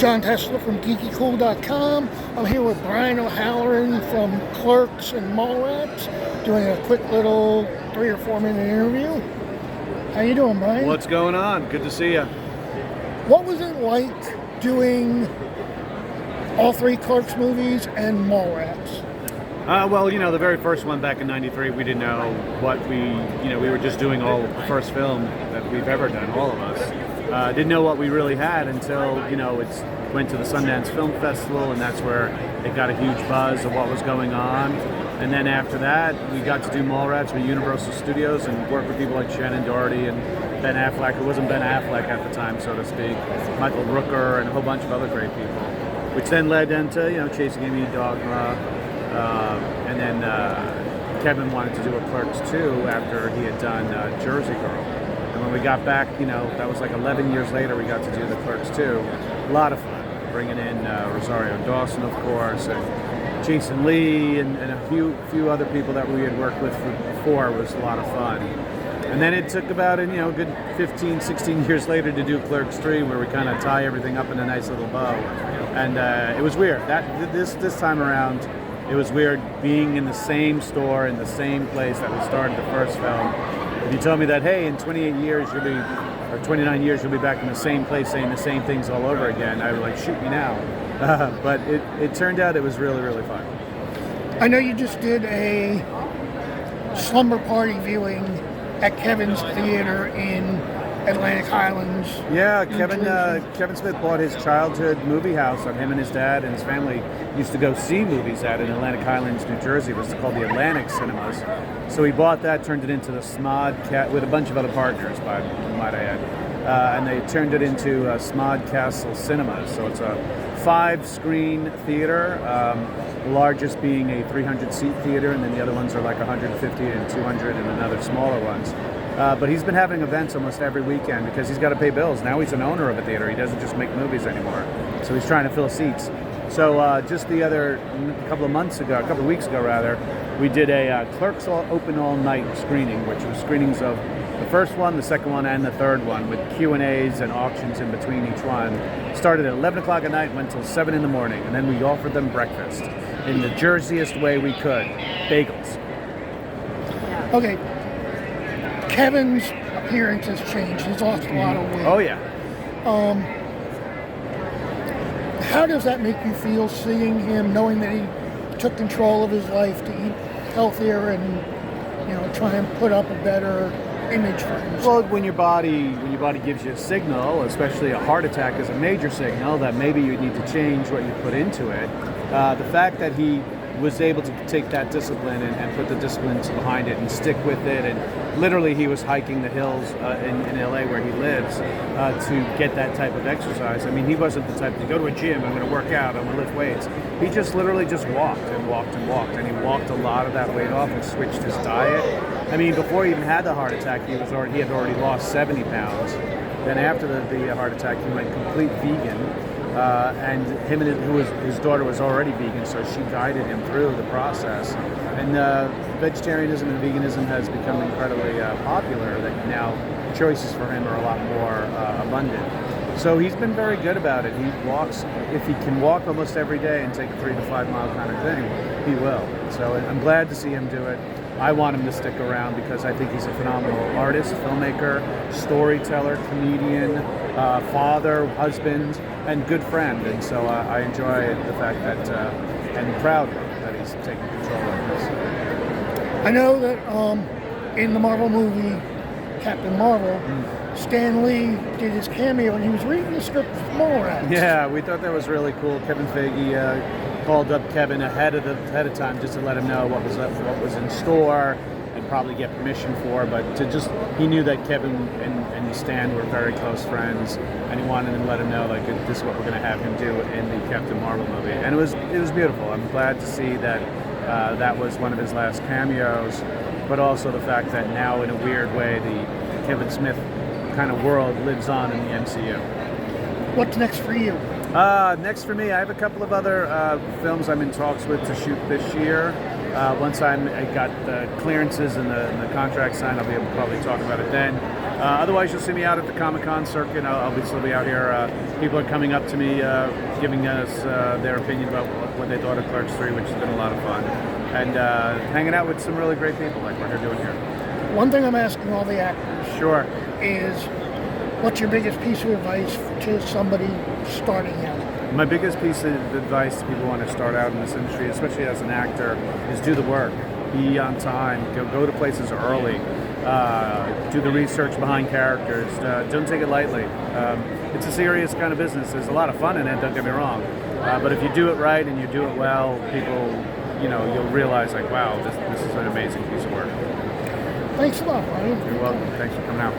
John Tesla from GeekyKOOL.com. I'm here with Brian O'Halloran from Clerks and Mallrats, doing a quick little 3 or 4 minute interview. How you doing, Brian? What's going on? Good to see you. What was it like doing all 3 Clerks movies and Mallrats? Well, the very first one back in '93, we didn't know what we were just doing all the first film that we've ever done, all of us. Didn't know what we really had until, it went to the Sundance Film Festival, and that's where it got a huge buzz of what was going on. And then after that, we got to do Mallrats with Universal Studios and work with people like Shannon Doherty and Ben Affleck, who wasn't Ben Affleck at the time, so to speak, Michael Rooker, and a whole bunch of other great people, which then led into, Chasing Amy, Dogma, and then Kevin wanted to do a Clerks 2 after he had done Jersey Girl. And when we got back, that was like 11 years later, we got to do the Clerks 2. A lot of fun, bringing in Rosario Dawson, of course, and Jason Lee, and a few other people that we had worked with before. Was a lot of fun. And then it took about a good 15, 16 years later to do Clerks 3, where we kind of tie everything up in a nice little bow. And it was weird. This time around, it was weird being in the same store, in the same place that we started the first film. If you told me that, hey, in 28 years or 29 years, you'll be back in the same place saying the same things all over again, I would like, shoot me now. But it turned out it was really, really fun. I know you just did a slumber party viewing at Kevin's Theater in Atlantic Highlands. Yeah, Kevin Smith bought his childhood movie house that him and his dad and his family used to go see movies at in Atlantic Highlands, New Jersey. It was called the Atlantic Cinemas. So he bought that, turned it into the SMOD with a bunch of other partners, might I add. And they turned it into SMOD Castle Cinemas. So it's a 5-screen theater, the largest being a 300-seat theater, and then the other ones are like 150 and 200 and another smaller ones. But he's been having events almost every weekend because he's got to pay bills. Now he's an owner of a theater. He doesn't just make movies anymore. So he's trying to fill seats. So just a couple of weeks ago rather, we did a Clerks open all night screening, which was screenings of the first one, the second one, and the third one, with Q&As and auctions in between each one. Started at 11 o'clock at night, went till 7 in the morning, and then we offered them breakfast in the Jerseyest way we could, bagels. Okay. Kevin's appearance has changed. He's lost a lot of weight. Oh, yeah. How does that make you feel, seeing him, knowing that he took control of his life to eat healthier and, try and put up a better image for himself? Well, when your body gives you a signal, especially a heart attack is a major signal that maybe you need to change what you put into it. The fact that he was able to take that discipline and put the disciplines behind it and stick with it, and literally he was hiking the hills in LA where he lives to get that type of exercise. I mean, he wasn't the type to go to a gym, I'm going to work out, I'm going to lift weights. He just literally just walked and walked and walked, and he walked a lot of that weight off and switched his diet. I mean, before he even had the heart attack, he had already lost 70 pounds. Then after the heart attack, he went complete vegan. And his daughter was already vegan, so she guided him through the process. And vegetarianism and veganism has become incredibly popular. That now choices for him are a lot more abundant. So he's been very good about it. He walks, if he can walk almost every day and take a 3 to 5 mile kind of thing, he will. So I'm glad to see him do it. I want him to stick around because I think he's a phenomenal artist, filmmaker, storyteller, comedian, father, husband, and good friend. And so I enjoy the fact that, and proud that he's taking control of this. I know that in the Marvel movie, Captain Marvel, Stan Lee did his cameo and he was reading the script for Mallrats. Yeah, we thought that was really cool. Kevin Feige called up Kevin ahead of time just to let him know what was in store and probably get permission for. But he knew that Kevin and Stan were very close friends, and he wanted to let him know like this is what we're going to have him do in the Captain Marvel movie, and it was beautiful. I'm glad to see that that was one of his last cameos, but also the fact that now in a weird way the Kevin Smith kind of world lives on in the MCU. What's next for you? Next for me, I have a couple of other films I'm in talks with to shoot this year. Once I got the clearances and the contract signed, I'll be able to probably talk about it then. Otherwise, you'll see me out at the Comic-Con circuit. I'll still be out here. People are coming up to me, giving us their opinion about what they thought of Clerks 3, which has been a lot of fun. And hanging out with some really great people like what they're doing here. One thing I'm asking all the actors Sure. is, what's your biggest piece of advice to somebody starting out? My biggest piece of advice to people who want to start out in this industry, especially as an actor, is do the work. Be on time. Go to places early. Do the research behind characters. Don't take it lightly. It's a serious kind of business. There's a lot of fun in it, don't get me wrong. But if you do it right and you do it well, people, you'll realize like, wow, this is an amazing piece of work. Thanks a lot, Brian. You're welcome. Thanks for coming out.